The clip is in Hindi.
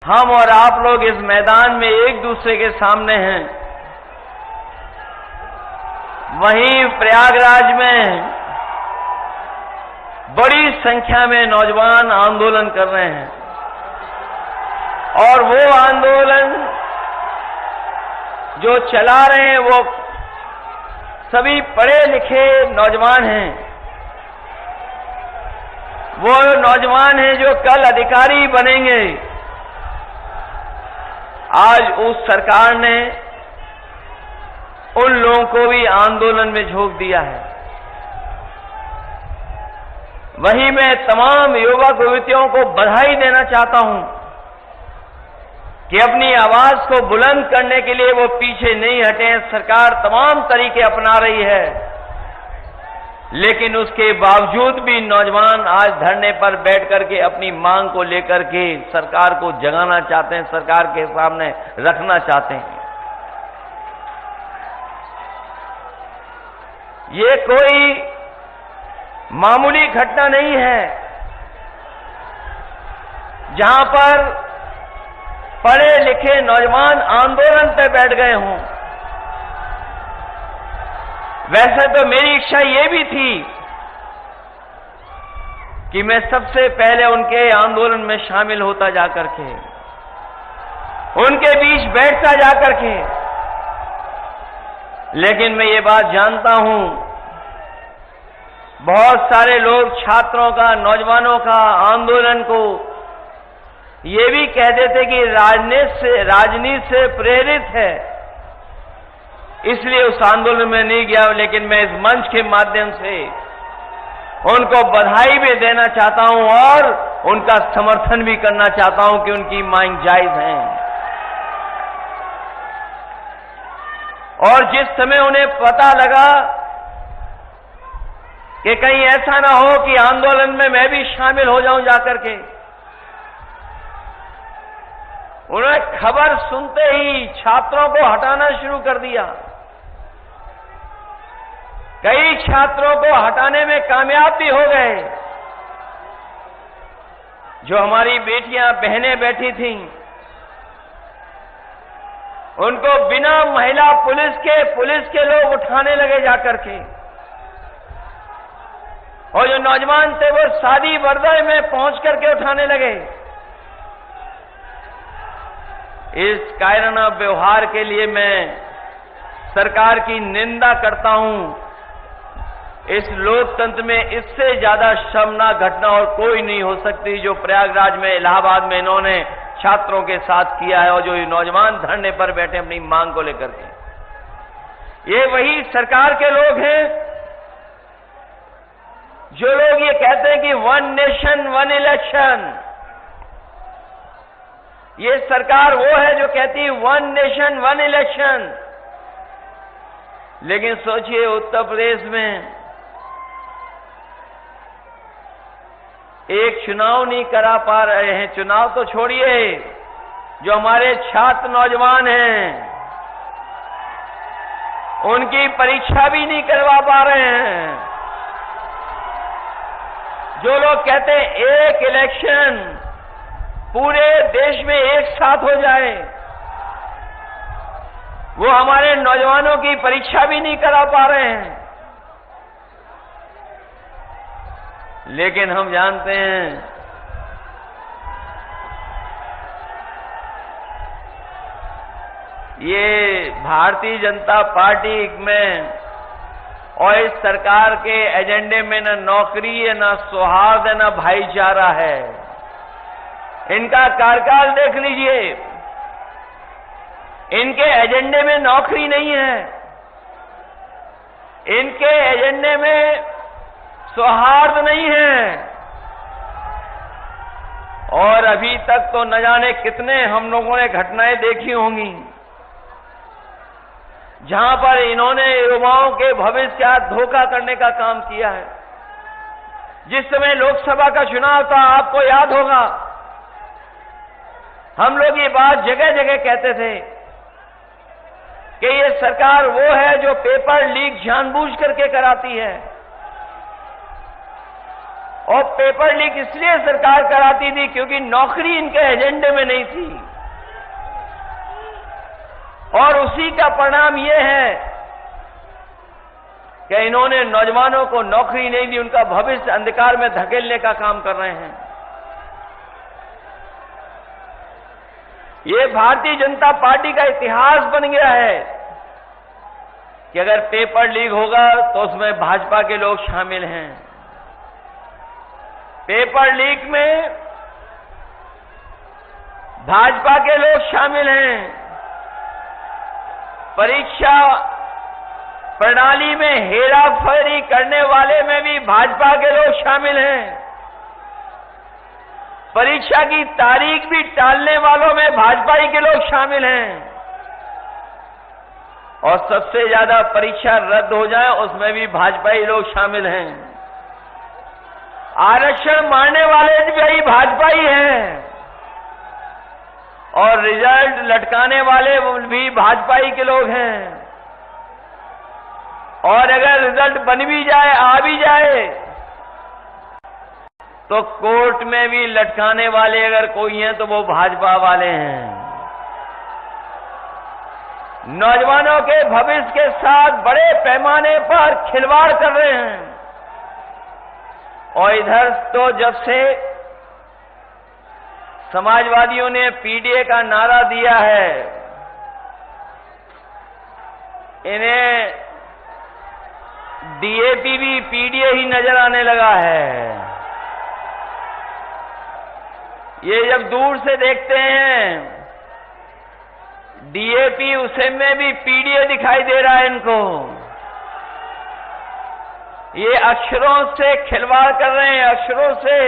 हम और आप लोग इस मैदान में एक दूसरे के सामने हैं। वहीं प्रयागराज में बड़ी संख्या में नौजवान आंदोलन कर रहे हैं और वो आंदोलन जो चला रहे हैं वो सभी पढ़े लिखे नौजवान हैं। वो नौजवान हैं जो कल अधिकारी बनेंगे। आज उस सरकार ने उन लोगों को भी आंदोलन में झोंक दिया है। वहीं मैं तमाम युवक युवतियों को बधाई देना चाहता हूं कि अपनी आवाज को बुलंद करने के लिए वो पीछे नहीं हटे। सरकार तमाम तरीके अपना रही है, लेकिन उसके बावजूद भी नौजवान आज धरने पर बैठ करके अपनी मांग को लेकर के सरकार को जगाना चाहते हैं, सरकार के सामने रखना चाहते हैं। ये कोई मामूली घटना नहीं है जहां पर पढ़े लिखे नौजवान आंदोलन पे बैठ गए हों। वैसे तो मेरी इच्छा ये भी थी कि मैं सबसे पहले उनके आंदोलन में शामिल होता जाकर के, उनके बीच बैठता जाकर के, लेकिन मैं ये बात जानता हूं बहुत सारे लोग छात्रों का, नौजवानों का आंदोलन को ये भी कह देते कि राजनीति से प्रेरित है, इसलिए उस आंदोलन में नहीं गया। लेकिन मैं इस मंच के माध्यम से उनको बधाई भी देना चाहता हूं और उनका समर्थन भी करना चाहता हूं कि उनकी मांग जायज है। और जिस समय उन्हें पता लगा कि कहीं ऐसा ना हो कि आंदोलन में मैं भी शामिल हो जाऊं जाकर के, उन्होंने खबर सुनते ही छात्रों को हटाना शुरू कर दिया। कई छात्रों को हटाने में कामयाब भी हो गए। जो हमारी बेटियां बहनें बैठी थीं, उनको बिना महिला पुलिस के लोग उठाने लगे जाकर के, और जो नौजवान थे वो शादी वर्दी में पहुंच करके उठाने लगे। इस कायराना व्यवहार के लिए मैं सरकार की निंदा करता हूं। इस लोकतंत्र में इससे ज्यादा शर्मनाक घटना और कोई नहीं हो सकती जो प्रयागराज में, इलाहाबाद में इन्होंने छात्रों के साथ किया है और जो ये नौजवान धरने पर बैठे अपनी मांग को लेकर के। ये वही सरकार के लोग हैं जो लोग ये कहते हैं कि 1 नेशन 1 इलेक्शन। ये सरकार वो है जो कहती है 1 नेशन 1 इलेक्शन। लेकिन सोचिए उत्तर प्रदेश में एक चुनाव नहीं करा पा रहे हैं। चुनाव तो छोड़िए, जो हमारे छात्र नौजवान हैं उनकी परीक्षा भी नहीं करवा पा रहे हैं। जो लोग कहते हैं एक इलेक्शन पूरे देश में एक साथ हो जाए, वो हमारे नौजवानों की परीक्षा भी नहीं करा पा रहे हैं। लेकिन हम जानते हैं ये भारतीय जनता पार्टी में और इस सरकार के एजेंडे में न नौकरी है, न सौहार्द है, न भाईचारा है। इनका कार्यकाल देख लीजिए, इनके एजेंडे में नौकरी नहीं है, इनके एजेंडे में सौहार्द नहीं है। और अभी तक तो न जाने कितने हम लोगों ने घटनाएं देखी होंगी जहां पर इन्होंने युवाओं के भविष्य का धोखा करने का काम किया है। जिस समय लोकसभा का चुनाव था, आपको याद होगा, हम लोग ये बात जगह जगह कहते थे कि ये सरकार वो है जो पेपर लीक जानबूझ करके कराती है। और पेपर लीक इसलिए सरकार कराती थी क्योंकि नौकरी इनके एजेंडे में नहीं थी। और उसी का परिणाम यह है कि इन्होंने नौजवानों को नौकरी नहीं दी, उनका भविष्य अंधकार में धकेलने का काम कर रहे हैं। ये भारतीय जनता पार्टी का इतिहास बन गया है कि अगर पेपर लीक होगा तो उसमें भाजपा के लोग शामिल हैं। पेपर लीक में भाजपा के लोग शामिल हैं। परीक्षा प्रणाली में हेराफेरी करने वाले में भी भाजपा के लोग शामिल हैं। परीक्षा की तारीख भी टालने वालों में भाजपा ही के लोग शामिल हैं। और सबसे ज्यादा परीक्षा रद्द हो जाए उसमें भी भाजपा ही लोग शामिल हैं। आरक्षण मारने वाले भी भाजपा ही हैं और रिजल्ट लटकाने वाले भी भाजपा ही के लोग हैं। और अगर रिजल्ट बन भी जाए, आ भी जाए, तो कोर्ट में भी लटकाने वाले अगर कोई हैं तो वो भाजपा वाले हैं। नौजवानों के भविष्य के साथ बड़े पैमाने पर खिलवाड़ कर रहे हैं। और इधर तो जब से समाजवादियों ने पीडीए का नारा दिया है, इन्हें डीएपी भी पीडीए ही नजर आने लगा है। ये जब दूर से देखते हैं डीएपी, उसे में भी पीडीए दिखाई दे रहा है इनको। ये अक्षरों से खिलवाड़ कर रहे हैं, अक्षरों से।